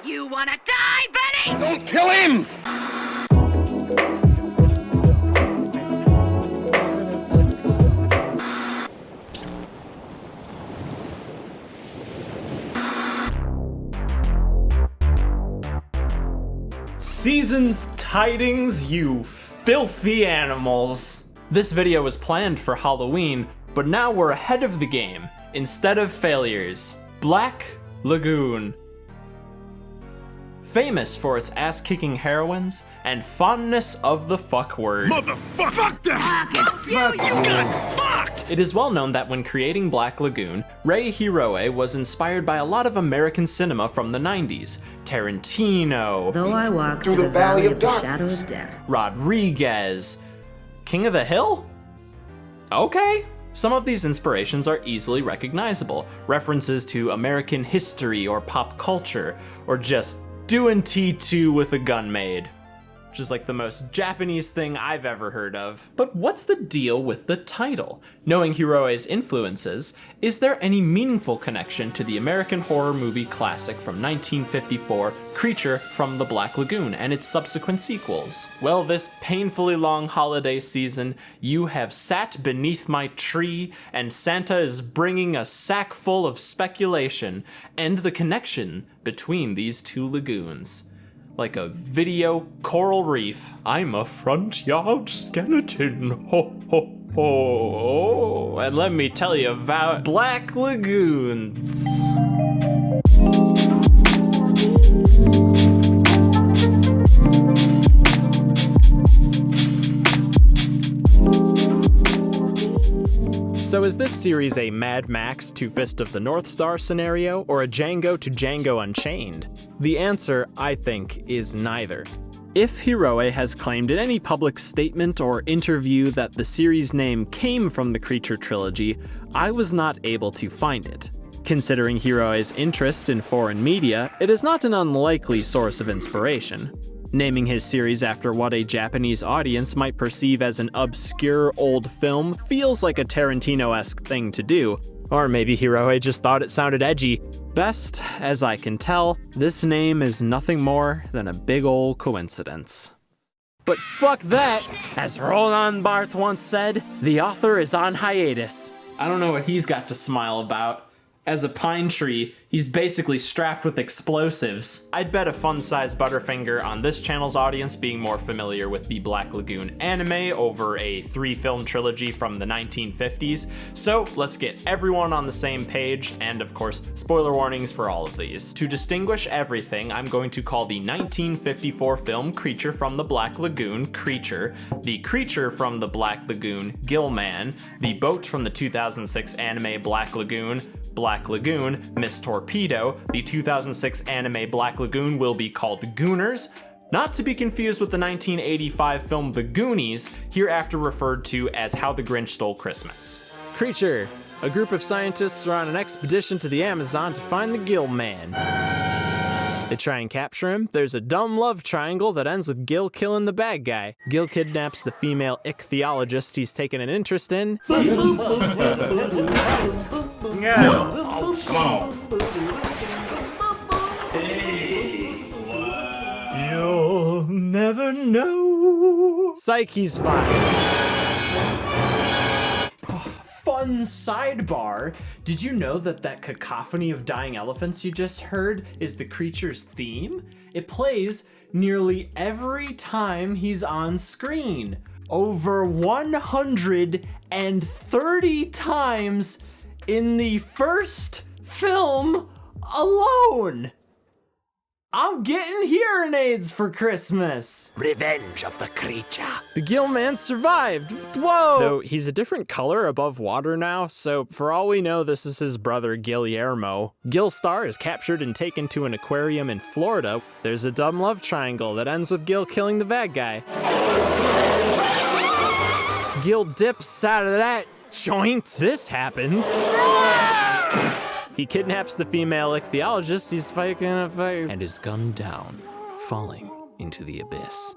You wanna die, Benny? Don't kill him! Season's tidings, you filthy animals. This video was planned for Halloween, but now we're ahead of the game. Instead of failures, Black Lagoon. Famous for its ass-kicking heroines and fondness of the fuck word. Motherfucker! Fuck that! Fuck you! You got fucked! It is well known that when creating Black Lagoon, Rei Hiroe was inspired by a lot of American cinema from the 90s. Tarantino, Though I walk through the valley of the shadow of death. Rodriguez, King of the Hill? Okay. Some of these inspirations are easily recognizable, references to American history or pop culture, or just doing T2 with a gun made, which is like the most Japanese thing I've ever heard of. But what's the deal with the title? Knowing Hiroe's influences, is there any meaningful connection to the American horror movie classic from 1954, Creature from the Black Lagoon, and its subsequent sequels? Well, this painfully long holiday season, you have sat beneath my tree, and Santa is bringing a sack full of speculation and the connection between these two lagoons. Like a video coral reef. I'm a front yard skeleton, ho ho ho. And let me tell you about Black Lagoons. So is this series a Mad Max to Fist of the North Star scenario, or a Django to Django Unchained? The answer, I think, is neither. If Hiroe has claimed in any public statement or interview that the series name came from the Creature trilogy, I was not able to find it. Considering Hiroe's interest in foreign media, it is not an unlikely source of inspiration. Naming his series after what a Japanese audience might perceive as an obscure old film feels like a Tarantino-esque thing to do, or maybe Hiroe just thought it sounded edgy. Best as I can tell, this name is nothing more than a big ol' coincidence. But fuck that! As Roland Barthes once said, the author is on hiatus. I don't know what he's got to smile about. As a pine tree, he's basically strapped with explosives. I'd bet a fun-sized Butterfinger on this channel's audience being more familiar with the Black Lagoon anime over a 3-film trilogy from the 1950s, so let's get everyone on the same page, and of course, spoiler warnings for all of these. To distinguish everything, I'm going to call the 1954 film Creature from the Black Lagoon Creature, the Creature from the Black Lagoon Gillman, the boat from the 2006 anime Black Lagoon, Miss Torpedo. The 2006 anime Black Lagoon will be called Gooners, not to be confused with the 1985 film The Goonies, hereafter referred to as How the Grinch Stole Christmas. Creature. A group of scientists are on an expedition to the Amazon to find the Gillman. They try and capture him. There's a dumb love triangle that ends with Gil killing the bad guy. Gil kidnaps the female ichthyologist he's taken an interest in. Yeah. Oh, come on. You'll never know. Psyche's fine. Fun sidebar. Did you know that cacophony of dying elephants you just heard is the Creature's theme? It plays nearly every time he's on screen. Over 130 times in the first film alone. I'm getting hearing aids for Christmas. Revenge of the Creature. The Gillman survived. Whoa! Though he's a different color above water now, so for all we know, this is his brother Guillermo. Gil Star is captured and taken to an aquarium in Florida. There's a dumb love triangle that ends with Gil killing the bad guy. Gil dips out of that joint. This happens. He kidnaps the female ichthyologist he's fighting a fight and is gunned down, falling into the abyss.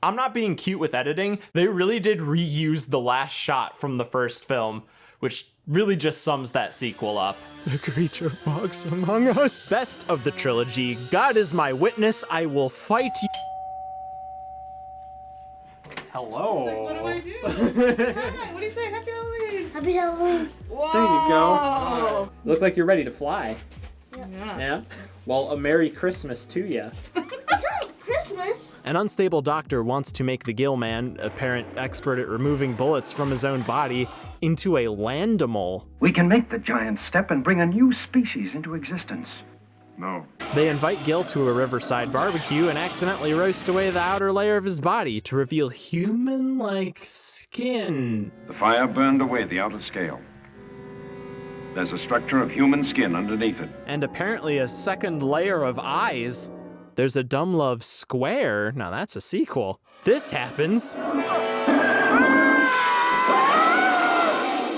I'm not being cute with editing. They really did reuse the last shot from the first film, which really just sums that sequel up. The creature walks among us. Best of the trilogy. God is my witness. I will fight you. Hello. What do I do? Hi, what do you say? Happy Halloween. Happy Halloween. Whoa. There you go. Look like you're ready to fly. Yeah. Yeah? Well, a Merry Christmas to you. It's not Christmas. An unstable doctor wants to make the Gillman, apparent expert at removing bullets from his own body, into a landimal. We can make the giant step and bring a new species into existence. No. They invite Gil to a riverside barbecue and accidentally roast away the outer layer of his body to reveal human-like skin. The fire burned away the outer scale. There's a structure of human skin underneath it. And apparently a second layer of eyes. There's a Dumb Love Square. Now that's a sequel. This happens.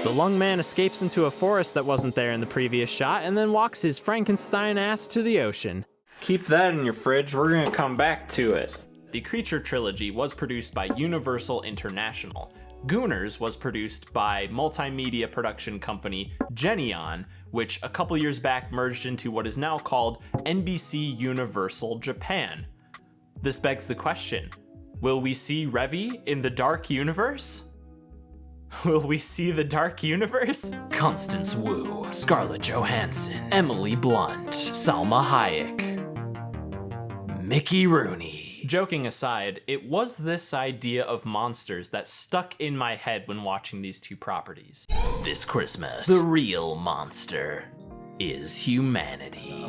The lung man escapes into a forest that wasn't there in the previous shot and then walks his Frankenstein ass to the ocean. Keep that in your fridge, we're gonna come back to it. The Creature Trilogy was produced by Universal International. Gooners was produced by multimedia production company Genion, which a couple years back merged into what is now called NBC Universal Japan. This begs the question, will we see Revy in the Dark Universe? Will we see the Dark Universe? Constance Wu, Scarlett Johansson, Emily Blunt, Salma Hayek, Mickey Rooney. Joking aside, it was this idea of monsters that stuck in my head when watching these two properties. This Christmas, the real monster is humanity.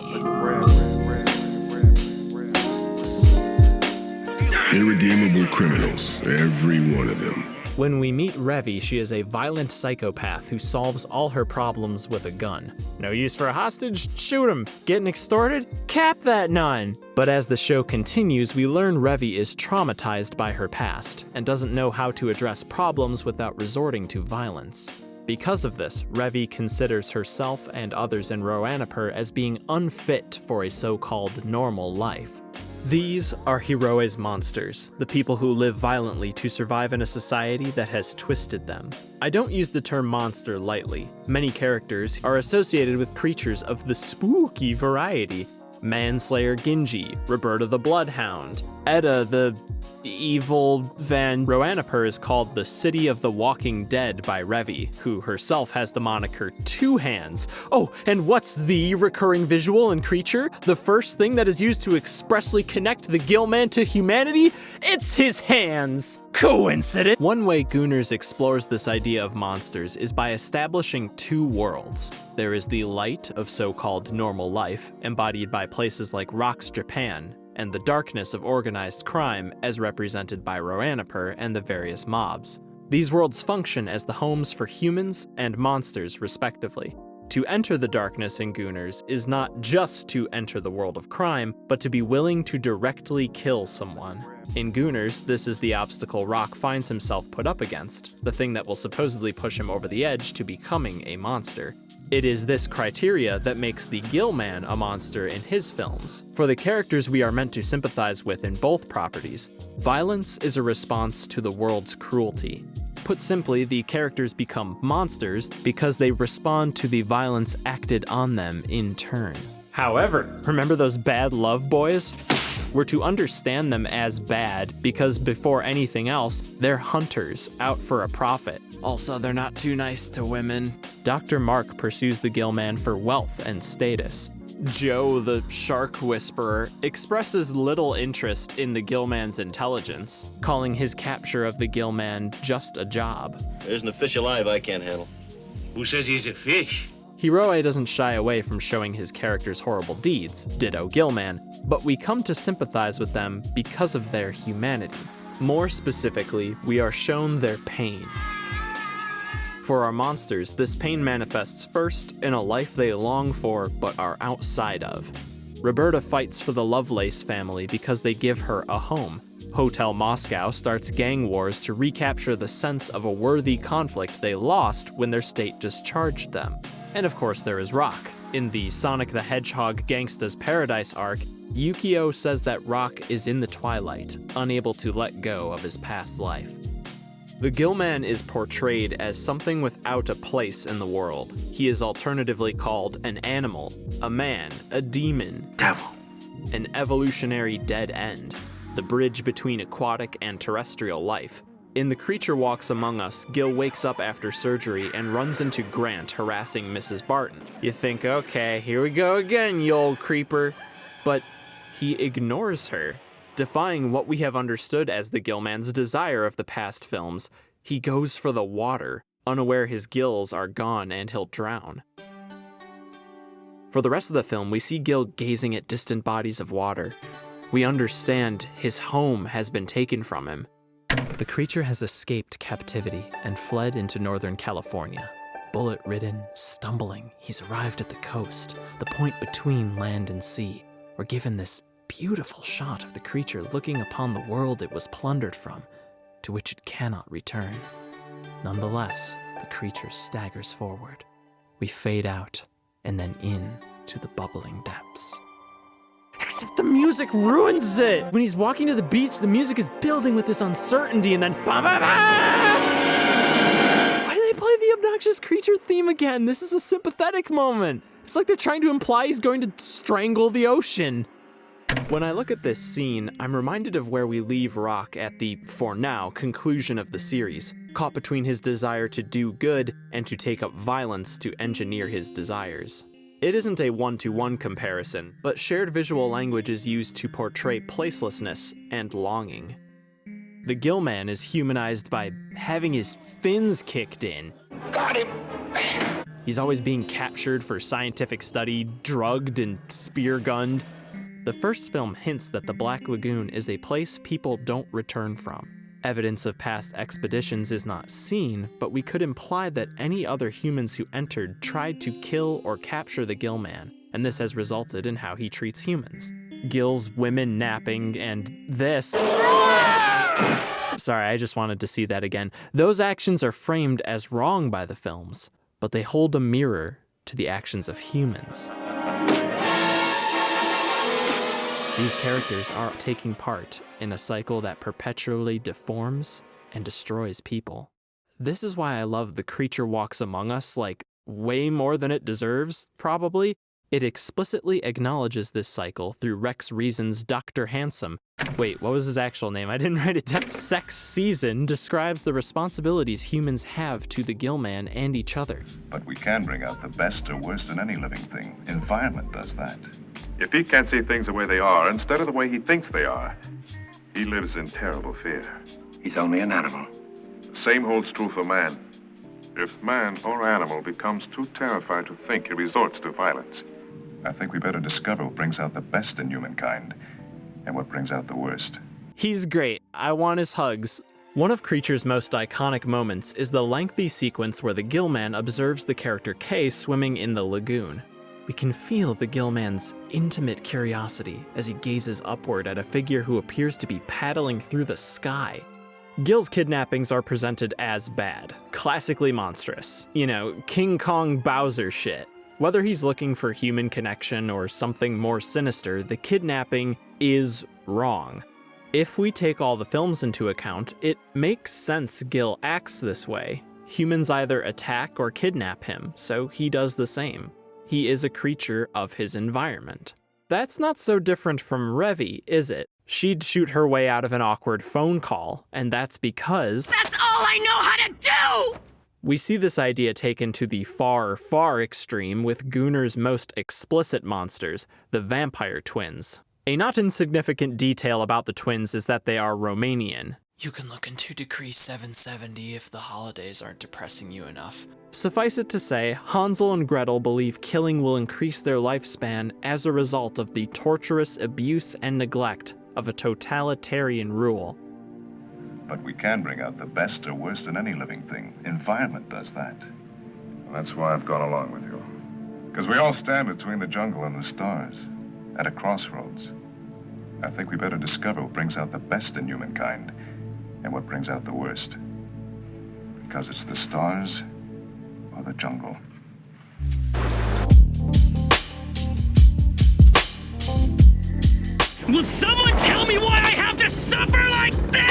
Irredeemable criminals, every one of them. When we meet Revy, she is a violent psychopath who solves all her problems with a gun. No use for a hostage? Shoot him. Getting extorted? Cap that nun. But as the show continues, we learn Revy is traumatized by her past and doesn't know how to address problems without resorting to violence. Because of this, Revy considers herself and others in Roanapur as being unfit for a so-called normal life. These are Hiroe's monsters, the people who live violently to survive in a society that has twisted them. I don't use the term monster lightly. Many characters are associated with creatures of the spooky variety. Manslayer Genji, Roberta the Bloodhound, Edda the evil Van Roanapur is called the City of the Walking Dead by Revy, who herself has the moniker Two Hands. Oh, and what's the recurring visual and creature? The first thing that is used to expressly connect the Gillman to humanity? It's his hands! Coincidence? One way Gooners explores this idea of monsters is by establishing two worlds. There is the light of so-called normal life, embodied by places like Rocks, Japan, and the darkness of organized crime as represented by Roanapur and the various mobs. These worlds function as the homes for humans and monsters respectively. To enter the darkness in Gooners is not just to enter the world of crime, but to be willing to directly kill someone. In Gooners, this is the obstacle Rock finds himself put up against, the thing that will supposedly push him over the edge to becoming a monster. It is this criteria that makes the Gillman a monster in his films. For the characters we are meant to sympathize with in both properties, violence is a response to the world's cruelty. Put simply, the characters become monsters because they respond to the violence acted on them in turn. However, remember those bad love boys? We're to understand them as bad because before anything else, they're hunters out for a profit. Also, they're not too nice to women. Dr. Mark pursues the Gillman for wealth and status. Joe, the shark whisperer, expresses little interest in the Gillman's intelligence, calling his capture of the Gillman just a job. There isn't a fish alive I can't handle. Who says he's a fish? Hiroe doesn't shy away from showing his character's horrible deeds, ditto Gillman, but we come to sympathize with them because of their humanity. More specifically, we are shown their pain. For our monsters, this pain manifests first in a life they long for but are outside of. Roberta fights for the Lovelace family because they give her a home. Hotel Moscow starts gang wars to recapture the sense of a worthy conflict they lost when their state discharged them. And of course there is Rock. In the Sonic the Hedgehog Gangsta's Paradise arc, Yukio says that Rock is in the twilight, unable to let go of his past life. The Gillman is portrayed as something without a place in the world. He is alternatively called an animal, a man, a demon, Devil. an evolutionary dead end, the bridge between aquatic and terrestrial life. In The Creature Walks Among Us, Gil wakes up after surgery and runs into Grant harassing Mrs. Barton. You think, okay, here we go again, you old creeper. But he ignores her. Defying what we have understood as the Gillman's desire of the past films, he goes for the water, unaware his gills are gone and he'll drown. For the rest of the film, we see Gil gazing at distant bodies of water. We understand his home has been taken from him. The creature has escaped captivity and fled into Northern California. Bullet-ridden, stumbling, he's arrived at the coast, the point between land and sea. We're given this beautiful shot of the creature looking upon the world it was plundered from, to which it cannot return. Nonetheless, the creature staggers forward. We fade out, and then in to the bubbling depths. Except the music ruins it! When he's walking to the beach, the music is building with this uncertainty, and then ba-ba-ba! Why do they play the obnoxious creature theme again? This is a sympathetic moment. It's like they're trying to imply he's going to strangle the ocean. When I look at this scene, I'm reminded of where we leave Rock at the, for now, conclusion of the series, caught between his desire to do good and to take up violence to engineer his desires. It isn't a one-to-one comparison, but shared visual language is used to portray placelessness and longing. The Gillman is humanized by having his fins kicked in. Got him! He's always being captured for scientific study, drugged and spear-gunned. The first film hints that the Black Lagoon is a place people don't return from. Evidence of past expeditions is not seen, but we could imply that any other humans who entered tried to kill or capture the Gillman, and this has resulted in how he treats humans. Gil's women napping and this. Sorry, I just wanted to see that again. Those actions are framed as wrong by the films, but they hold a mirror to the actions of humans. These characters are taking part in a cycle that perpetually deforms and destroys people. This is why I love The Creature Walks Among Us, like, way more than it deserves, probably. It explicitly acknowledges this cycle through Rex Reason's Dr. Handsome. Wait, what was his actual name? I didn't write it down. Sex Season describes the responsibilities humans have to the Gillman and each other. But we can bring out the best or worst in any living thing. Environment does that. If he can't see things the way they are instead of the way he thinks they are, he lives in terrible fear. He's only an animal. The same holds true for man. If man or animal becomes too terrified to think, he resorts to violence. I think we better discover what brings out the best in humankind and what brings out the worst. He's great. I want his hugs. One of Creature's most iconic moments is the lengthy sequence where the Gillman observes the character Kay swimming in the lagoon. We can feel the Gillman's intimate curiosity as he gazes upward at a figure who appears to be paddling through the sky. Gil's kidnappings are presented as bad, classically monstrous. You know, King Kong Bowser shit. Whether he's looking for human connection or something more sinister, the kidnapping is wrong. If we take all the films into account, it makes sense Gil acts this way. Humans either attack or kidnap him, so he does the same. He is a creature of his environment. That's not so different from Revy, is it? She'd shoot her way out of an awkward phone call, and that's because... That's all I know how to do! We see this idea taken to the far, far extreme with Gunner's most explicit monsters, the vampire twins. A not insignificant detail about the twins is that they are Romanian. You can look into Decree 770 if the holidays aren't depressing you enough. Suffice it to say, Hansel and Gretel believe killing will increase their lifespan as a result of the torturous abuse and neglect of a totalitarian rule. But we can bring out the best or worst in any living thing. Environment does that. And that's why I've gone along with you. Because we all stand between the jungle and the stars, at a crossroads. I think we better discover what brings out the best in humankind and what brings out the worst. Because it's the stars or the jungle. Will someone tell me why I have to suffer like this?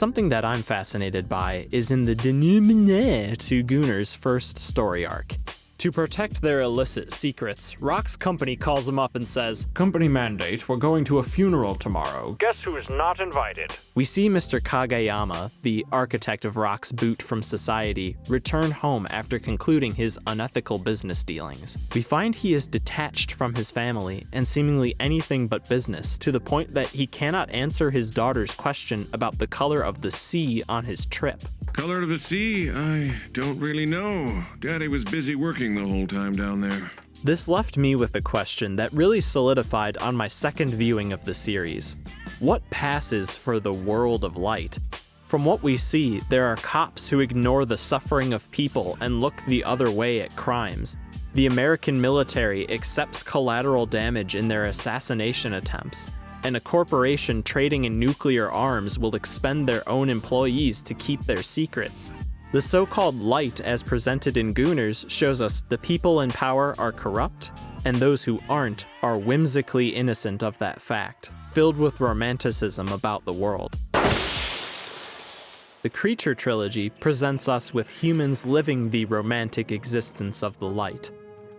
Something that I'm fascinated by is in the denouement to Gunner's first story arc. To protect their illicit secrets, Rock's company calls him up and says, "Company mandate, we're going to a funeral tomorrow. Guess who's not invited?" We see Mr. Kageyama, the architect of Rock's boot from society, return home after concluding his unethical business dealings. We find he is detached from his family and seemingly anything but business, to the point that he cannot answer his daughter's question about the color of the sea on his trip. Color of the sea? I don't really know. Daddy was busy working the whole time down there. This left me with a question that really solidified on my second viewing of the series. What passes for the world of light? From what we see, there are cops who ignore the suffering of people and look the other way at crimes. The American military accepts collateral damage in their assassination attempts, and a corporation trading in nuclear arms will expend their own employees to keep their secrets. The so-called light as presented in Gunners shows us the people in power are corrupt, and those who aren't are whimsically innocent of that fact, filled with romanticism about the world. The Creature Trilogy presents us with humans living the romantic existence of the light.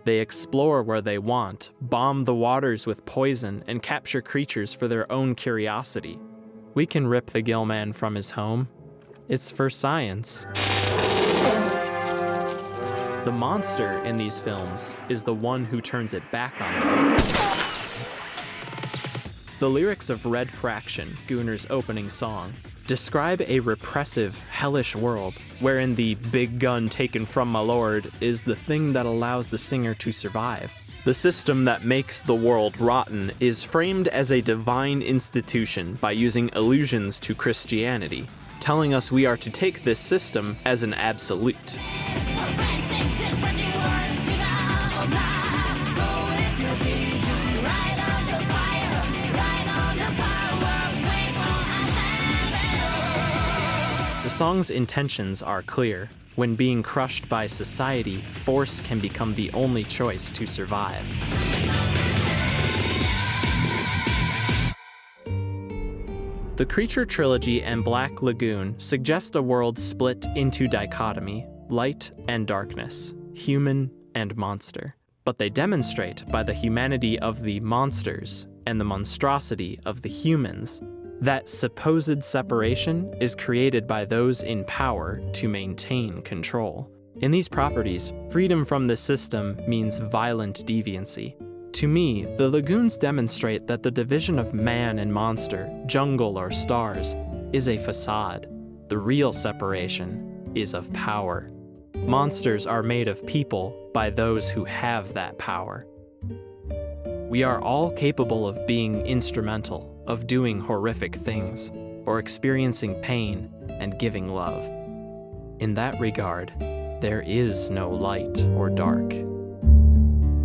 They explore where they want, bomb the waters with poison, and capture creatures for their own curiosity. We can rip the Gillman from his home. It's for science. The monster in these films is the one who turns it back on them. The lyrics of Red Fraction, Gunner's opening song, describe a repressive, hellish world wherein the big gun taken from my lord is the thing that allows the singer to survive. The system that makes the world rotten is framed as a divine institution by using allusions to Christianity, telling us we are to take this system as an absolute. The song's intentions are clear. When being crushed by society, force can become the only choice to survive. The Creature Trilogy and Black Lagoon suggest a world split into dichotomy, light and darkness, human and monster. But they demonstrate by the humanity of the monsters and the monstrosity of the humans that supposed separation is created by those in power to maintain control. In these properties, freedom from the system means violent deviancy. To me, the lagoons demonstrate that the division of man and monster, jungle or stars, is a facade. The real separation is of power. Monsters are made of people by those who have that power. We are all capable of being instrumental, of doing horrific things, or experiencing pain and giving love. In that regard, there is no light or dark,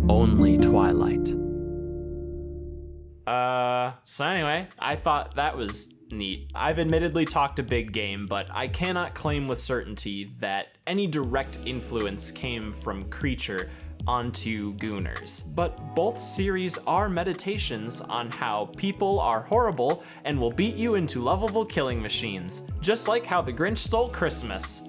only twilight. So anyway, I thought that was neat. I've admittedly talked a big game, but I cannot claim with certainty that any direct influence came from Creature onto Gunners. But both series are meditations on how people are horrible and will beat you into lovable killing machines, just like how the Grinch stole Christmas.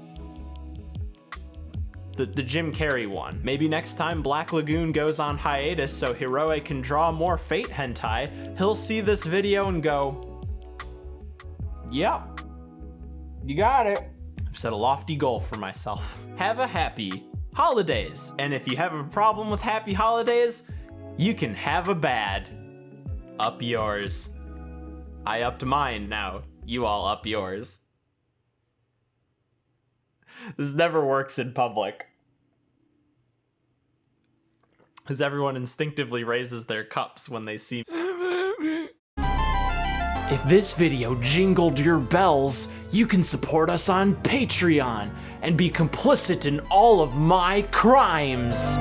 The Jim Carrey one. Maybe next time Black Lagoon goes on hiatus so Hiroe can draw more Fate hentai, he'll see this video and go, yep, you got it. I've set a lofty goal for myself. Have a happy holidays. And if you have a problem with happy holidays, you can have a bad. Up yours. I upped mine, now you all up yours. This never works in public, because everyone instinctively raises their cups when they see. If this video jingled your bells, you can support us on Patreon and be complicit in all of my crimes.